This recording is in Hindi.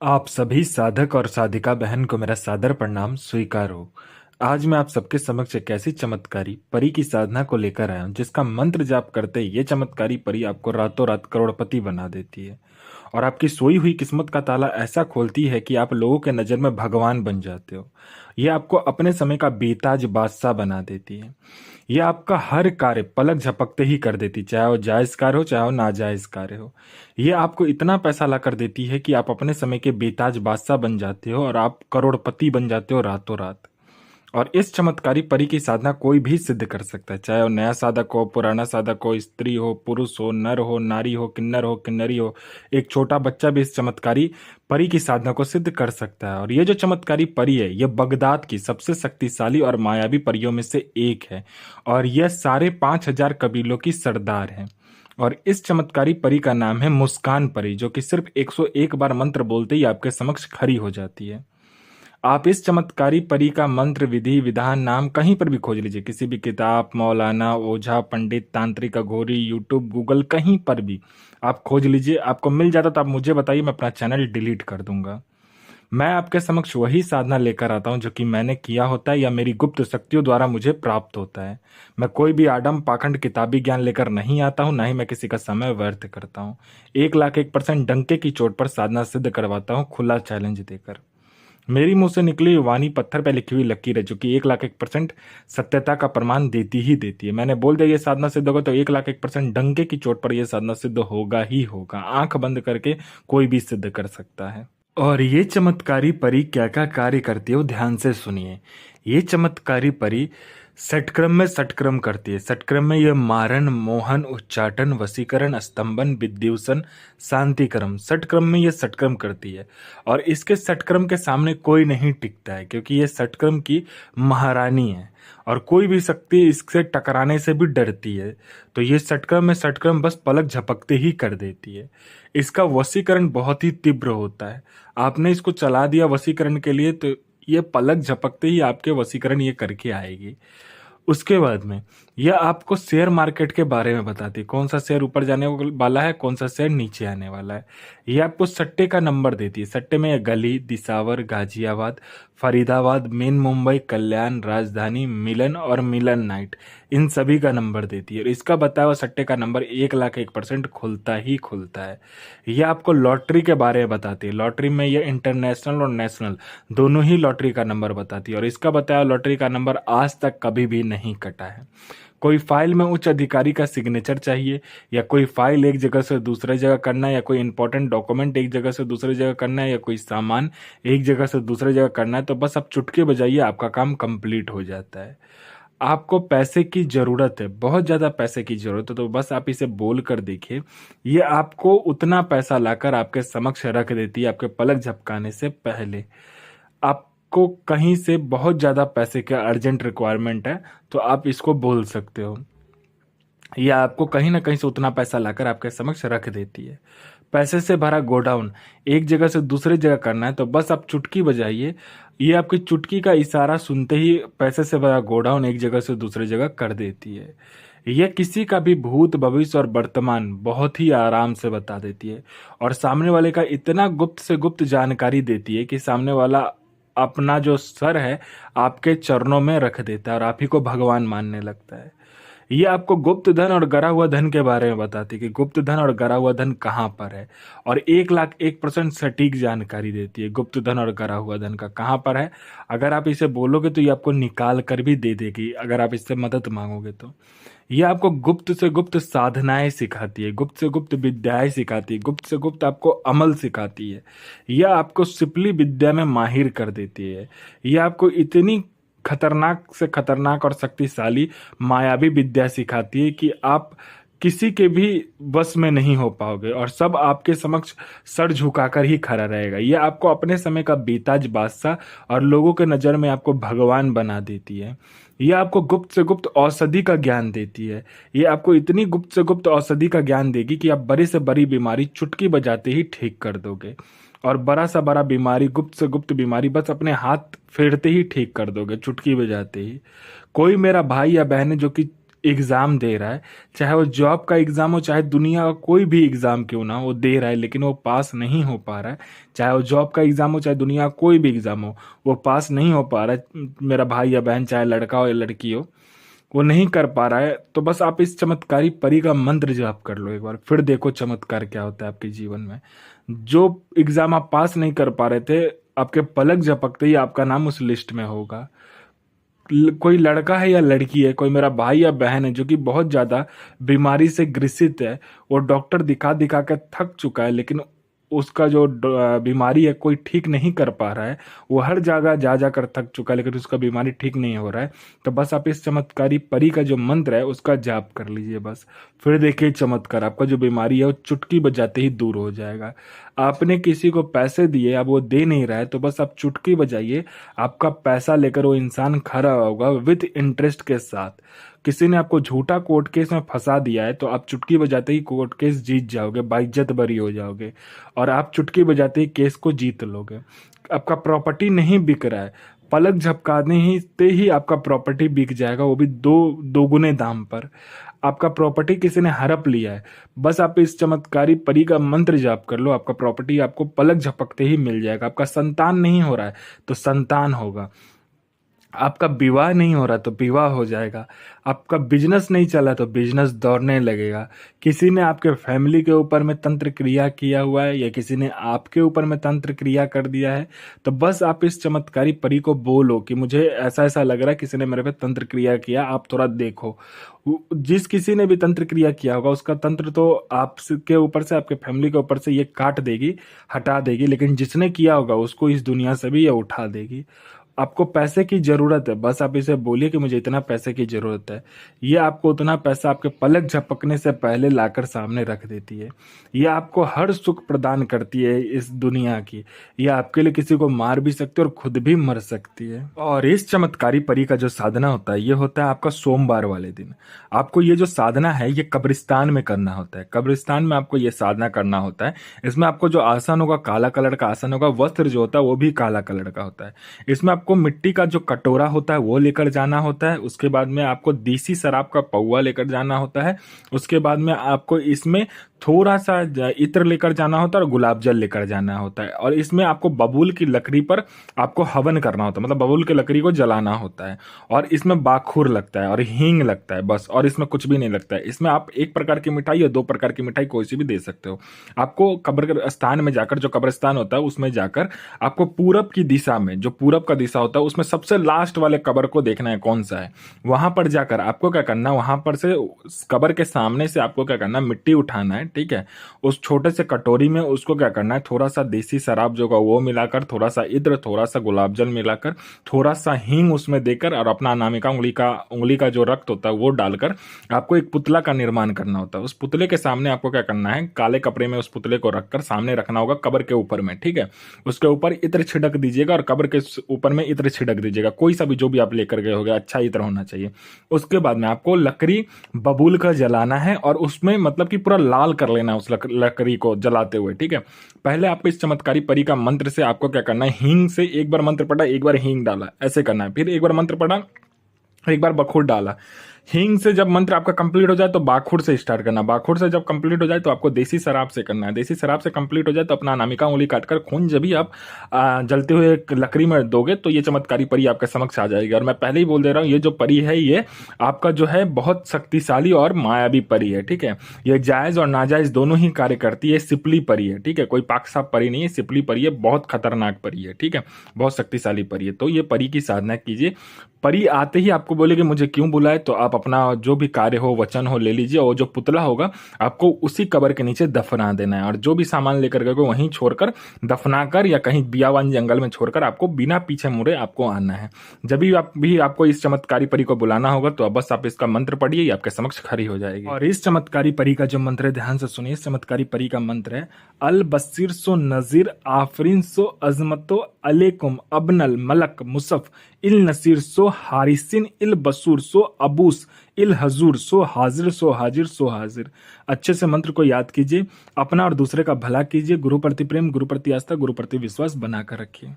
आप सभी साधक और साधिका बहन को मेरा सादर प्रणाम स्वीकार हो। आज मैं आप सबके समक्ष एक ऐसी चमत्कारी परी की साधना को लेकर आया हूं जिसका मंत्र जाप करते ही ये चमत्कारी परी आपको रातों रात करोड़पति बना देती है और आपकी सोई हुई किस्मत का ताला ऐसा खोलती है कि आप लोगों के नज़र में भगवान बन जाते हो। ये आपको अपने समय का बेताज बादशाह बना देती है। ये आपका हर कार्य पलक झपकते ही कर देती, चाहे वो जायज़ कार्य हो चाहे वो नाजायज़ कार्य हो। ये आपको इतना पैसा ला कर देती है कि आप अपने समय के बेताज बादशाह बन जाते हो और आप करोड़पति बन जाते हो रातों रात। और इस चमत्कारी परी की साधना कोई भी सिद्ध कर सकता है, चाहे वो नया साधक हो, पुराना साधक हो, स्त्री हो, पुरुष हो, नर हो, नारी हो, किन्नर हो, किन्नरी हो। एक छोटा बच्चा भी इस चमत्कारी परी की साधना को सिद्ध कर सकता है। और ये जो चमत्कारी परी है, ये बगदाद की सबसे शक्तिशाली और मायावी परियों में से एक है और यह सारे 5,000 कबीलों की सरदार है। और इस चमत्कारी परी का नाम है मुस्कान परी, जो कि सिर्फ 101 बार मंत्र बोलते ही आपके समक्ष खड़ी हो जाती है। आप इस चमत्कारी परी का मंत्र, विधि, विधान, नाम कहीं पर भी खोज लीजिए, किसी भी किताब, मौलाना, ओझा, पंडित, तांत्रिक, अघोरी, यूट्यूब, गूगल, कहीं पर भी आप खोज लीजिए, आपको मिल जाता तो आप मुझे बताइए, मैं अपना चैनल डिलीट कर दूंगा। मैं आपके समक्ष वही साधना लेकर आता हूं जो कि मैंने किया होता है या मेरी गुप्त शक्तियों द्वारा मुझे प्राप्त होता है। मैं कोई भी आडम पाखंड किताबी ज्ञान लेकर नहीं आता हूं, ना ही मैं किसी का समय व्यर्थ करता हूं। 1,01,000% डंके की चोट पर साधना सिद्ध करवाता हूं, खुला चैलेंज देकर। मेरी मुंह से निकली वाणी पत्थर पे लिखी हुई लकीर है, जो कि 1,01,000% सत्यता का प्रमाण देती ही देती है। मैंने बोल दिया ये साधना सिद्ध होगा तो 1,01,000% डंके की चोट पर यह साधना सिद्ध होगा ही होगा। आंख बंद करके कोई भी सिद्ध कर सकता है। और ये चमत्कारी परी क्या क्या कार्य करती है वो ध्यान से सुनिए। ये चमत्कारी परी षटक्रम में षटक्रम करती है। षटक्रम में यह मारण, मोहन, उच्चाटन, वशीकरण, स्तंभन, विद्युषण, शांतिक्रम, षटक्रम में यह षटक्रम करती है। और इसके षटक्रम के सामने कोई नहीं टिकता है, क्योंकि यह षटक्रम की महारानी है और कोई भी शक्ति इससे टकराने से भी डरती है। तो ये षटक्रम में षटक्रम बस पलक झपकते ही कर देती है। इसका वशीकरण बहुत ही तीव्र होता है। आपने इसको चला दिया वशीकरण के लिए तो ये पलक झपकते ही आपके वशीकरण ये करके आएगी। उसके बाद में यह आपको शेयर मार्केट के बारे में बताती है, कौन सा शेयर ऊपर जाने वाला है, कौन सा शेयर नीचे आने वाला है। ये आपको सट्टे का नंबर देती है। सट्टे में यह गली, दिसावर, गाजियाबाद, फरीदाबाद, मेन मुंबई, कल्याण, राजधानी, मिलन और मिलन नाइट, इन सभी का नंबर देती है। और इसका बताया हुआ सट्टे का नंबर 1,01,000% खुलता ही खुलता है। यह आपको लॉटरी के बारे में बताती है। लॉटरी में यह इंटरनेशनल और नेशनल दोनों ही लॉटरी का नंबर बताती है। और इसका बताया लॉटरी का नंबर आज तक कभी भी नहीं कटा है। कोई फाइल में उच्च अधिकारी का सिग्नेचर चाहिए, या कोई फाइल एक जगह से दूसरी जगह करना है, या कोई इंपॉर्टेंट डॉक्यूमेंट एक जगह से दूसरी जगह करना है, या कोई सामान एक जगह से दूसरी जगह करना है, तो बस आप चुटकी बजाइए, आपका काम कंप्लीट हो जाता है। आपको पैसे की ज़रूरत है, बहुत ज़्यादा पैसे की ज़रूरत है, तो बस आप इसे बोल कर देखिए। ये आपको उतना पैसा लाकर आपके समक्ष रख देती है आपके पलक झपकाने से पहले। आपको कहीं से बहुत ज़्यादा पैसे का अर्जेंट रिक्वायरमेंट है तो आप इसको बोल सकते हो। यह आपको कहीं ना कहीं से उतना पैसा लाकर आपके समक्ष रख देती है। पैसे से भरा गोडाउन एक जगह से दूसरी जगह करना है तो बस आप चुटकी बजाइए। ये आपकी चुटकी का इशारा सुनते ही पैसे से भरा गोडाउन एक जगह से दूसरी जगह कर देती है। यह किसी का भी भूत, भविष्य और वर्तमान बहुत ही आराम से बता देती है और सामने वाले का इतना गुप्त से गुप्त जानकारी देती है कि सामने वाला अपना जो सर है आपके चरणों में रख देता है और आप ही को भगवान मानने लगता है। ये आपको गुप्त धन और गरा हुआ धन के बारे में बताती है कि गुप्त धन और गरा हुआ धन कहाँ पर है, और 1,01,000% सटीक जानकारी देती है गुप्त धन और गरा हुआ धन का कहाँ पर है। अगर आप इसे बोलोगे तो ये आपको निकाल कर भी दे देगी, अगर आप इससे मदद मांगोगे तो। ये आपको गुप्त से गुप्त साधनाएं सिखाती है, गुप्त से गुप्त विद्याएं सिखाती है, गुप्त से गुप्त आपको अमल सिखाती है। यह आपको सिपली विद्या में माहिर कर देती है। यह आपको इतनी खतरनाक से खतरनाक और शक्तिशाली मायावी विद्या सिखाती है कि आप किसी के भी बस में नहीं हो पाओगे और सब आपके समक्ष सर झुकाकर ही खड़ा रहेगा। यह आपको अपने समय का बेताज बादशाह और लोगों के नज़र में आपको भगवान बना देती है। यह आपको गुप्त से गुप्त औषधि का ज्ञान देती है। यह आपको इतनी गुप्त से गुप्त औषधि का ज्ञान देगी कि आप बड़ी से बड़ी बीमारी चुटकी बजाते ही ठीक कर दोगे, और बड़ा सा बड़ा बीमारी, गुप्त से गुप्त बीमारी बस अपने हाथ फेरते ही ठीक कर दोगे, चुटकी बजाते ही। कोई मेरा भाई या बहन है जो कि एग्ज़ाम दे रहा है, चाहे वो जॉब का एग्ज़ाम हो, चाहे दुनिया का कोई भी एग्ज़ाम क्यों ना हो, वो दे रहा है लेकिन वो पास नहीं हो पा रहा है। चाहे वो जॉब का एग्ज़ाम हो, चाहे दुनिया का कोई भी एग्ज़ाम हो, वो पास नहीं हो पा रहा है। मेरा भाई या बहन, चाहे लड़का हो या लड़की हो, वो नहीं कर पा रहा है, तो बस आप इस चमत्कारी परी का मंत्र जाप कर लो एक बार, फिर देखो चमत्कार क्या होता है आपके जीवन में। जो एग्ज़ाम आप पास नहीं कर पा रहे थे, आपके पलक झपकते ही आपका नाम उस लिस्ट में होगा। कोई लड़का है या लड़की है, कोई मेरा भाई या बहन है जो कि बहुत ज़्यादा बीमारी से ग्रसित है, वो डॉक्टर दिखा दिखा के थक चुका है, लेकिन उसका जो बीमारी है कोई ठीक नहीं कर पा रहा है। वो हर जगह जा जाकर थक चुका है, लेकिन उसका बीमारी ठीक नहीं हो रहा है। तो बस आप इस चमत्कारी परी का जो मंत्र है उसका जाप कर लीजिए बस, फिर देखिए चमत्कार। आपका जो बीमारी है वो चुटकी बजाते ही दूर हो जाएगा। आपने किसी को पैसे दिए, अब वो दे नहीं रहा है, तो बस आप चुटकी बजाइए, आपका पैसा लेकर वो इंसान खड़ा होगा विद इंटरेस्ट के साथ। किसी ने आपको झूठा कोर्ट केस में फंसा दिया है, तो आप चुटकी बजाते ही कोर्ट केस जीत जाओगे, बाइज्जत बरी हो जाओगे, और आप चुटकी बजाते ही केस को जीत लोगे। आपका प्रॉपर्टी नहीं बिक रहा है, पलक झपकाने ही ते ही आपका प्रॉपर्टी बिक जाएगा, वो भी दोगुने दाम पर। आपका प्रॉपर्टी किसी ने हड़प लिया है, बस आप इस चमत्कारी परी का मंत्र जाप कर लो, आपका प्रॉपर्टी आपको पलक झपकते ही मिल जाएगा। आपका संतान नहीं हो रहा है तो संतान होगा, आपका विवाह नहीं हो रहा तो विवाह हो जाएगा, आपका बिजनेस नहीं चला तो बिजनेस दौड़ने लगेगा। किसी ने आपके फैमिली के ऊपर में तंत्र क्रिया किया हुआ है या किसी ने आपके ऊपर में तंत्र क्रिया कर दिया है, तो बस आप इस चमत्कारी परी को बोलो कि मुझे ऐसा ऐसा लग रहा है किसी ने मेरे पे तंत्र क्रिया किया, आप थोड़ा देखो। जिस किसी ने भी तंत्र क्रिया किया होगा उसका तंत्र तो आपके ऊपर से, आपके फैमिली के ऊपर से ये काट देगी, हटा देगी, लेकिन जिसने किया होगा उसको इस दुनिया से भी ये उठा देगी। आपको पैसे की ज़रूरत है, बस आप इसे बोलिए कि मुझे इतना पैसे की ज़रूरत है, ये आपको उतना पैसा आपके पलक झपकने से पहले लाकर सामने रख देती है। ये आपको हर सुख प्रदान करती है इस दुनिया की। ये आपके लिए किसी को मार भी सकती है और खुद भी मर सकती है। और इस चमत्कारी परी का जो साधना होता है, ये होता है आपका सोमवार वाले दिन। आपको ये जो साधना है ये कब्रिस्तान में करना होता है। कब्रिस्तान में आपको ये साधना करना होता है। इसमें आपको जो आसन होगा, काला कलर का आसन होगा, वस्त्र जो होता है वो भी काला कलर का होता है। इसमें आपको मिट्टी का जो कटोरा होता है वो लेकर जाना होता है। उसके बाद में आपको देसी शराब का पौवा लेकर जाना होता है। उसके बाद में आपको इसमें थोड़ा सा इत्र लेकर जाना होता है और गुलाब जल लेकर जाना होता है। और इसमें आपको बबूल की लकड़ी पर आपको हवन करना होता है, मतलब बबूल की लकड़ी को जलाना होता है। और इसमें बाखुर लगता है और हींग लगता है बस, और इसमें कुछ भी नहीं लगता है। इसमें आप एक प्रकार की मिठाई या दो प्रकार की मिठाई कोई सी भी दे सकते हो। आपको कब्र स्थान में जाकर, जो कब्रिस्तान होता है उसमें जाकर आपको पूरब की दिशा में, जो पूरब का दिशा होता है उसमें सबसे लास्ट वाले कब्र को देखना है कौन सा है। वहां पर जाकर आपको क्या करना है, वहां पर से कब्र के सामने से आपको क्या करना है, मिट्टी उठाना है, ठीक है। उस छोटे से कटोरी में उसको क्या करना है, थोड़ा सा देसी शराब जो का वो मिलाकर, थोड़ा सा इत्र, थोड़ा सा गुलाब जल मिलाकर, थोड़ा सा हींग उसमें देकर, और अपना अनामिका उंगली का जो रक्त होता है वो डालकर आपको एक पुतला का निर्माण करना होता है। उस पुतले के सामने आपको क्या करना है, काले कपड़े में उस पुतले को रखकर सामने रखना होगा कब्र के ऊपर में, ठीक है। उसके ऊपर इत्र छिड़क दीजिएगा और कब्र के ऊपर में इत्र छिड़क दीजिएगा, कोई सा भी जो भी आप लेकर गए होगे, अच्छा इत्र होना चाहिए। उसके बाद में आपको लकड़ी बबूल का जलाना है और उसमें मतलब कि पूरा लाल कर लेना है उस लकड़ी को जलाते हुए, ठीक है। पहले आपको इस चमत्कारी परी का मंत्र से आपको क्या करना है, हींग से एक बार मंत्र पढ़ा, एक बार हींग डाला, ऐसे करना है। फिर एक बार मंत्र पढ़ा, एक बार बखूर डाला। हींग से जब मंत्र आपका कंप्लीट हो जाए तो बाखुर से स्टार्ट करना। बाखुर से जब कंप्लीट हो जाए तो आपको देसी शराब से करना है। देसी शराब से कंप्लीट हो जाए तो अपना अनामिका उंगली काटकर खून जब भी आप जलते हुए लकड़ी में दोगे तो ये चमत्कारी परी आपके समक्ष आ जाएगी। और मैं पहले ही बोल दे रहा हूँ, ये जो परी है ये आपका जो है बहुत शक्तिशाली और मायावी परी है, ठीक है। ये जायज और नाजायज दोनों ही कार्य करती है। सिपली परी है, ठीक है, कोई पाक साफ परी नहीं है, सिपली परी है, बहुत खतरनाक परी है, ठीक है, बहुत शक्तिशाली परी है। तो ये परी की साधना कीजिए। परी आते ही आपको बोले कि मुझे क्यों बुलाए, तो आप अपना जो भी कार्य हो, वचन हो, ले लीजिए और जो पुतला होगा आपको उसी कब्र के नीचे दफना देना है। और जो भी सामान लेकर गए वहीं छोड़कर, दफनाकर या कहीं बियावान जंगल में छोड़कर आपको बिना पीछे मुड़े आपको आना है। जब भी आपको इस चमत्कारी परी को बुलाना होगा तो बस आप इसका मंत्र पढ़िए, आपके समक्ष खड़ी हो जाएगी। और इस चमत्कारी परी का जो मंत्र है ध्यान से सुनिए। इस चमत्कारी परी का मंत्र है, अल बसीर सो नजीर आफरीन सो अजमतो अलैकुम अबनल मलक मुसफ इल नसीर सो हारिसिन इल बसूर सो अबूस इल हजूर सो हाजिर सो हाजिर सो हाजिर। अच्छे से मंत्र को याद कीजिए, अपना और दूसरे का भला कीजिए। गुरु प्रति प्रेम, गुरु प्रति आस्था, गुरु प्रति विश्वास बनाकर रखिए।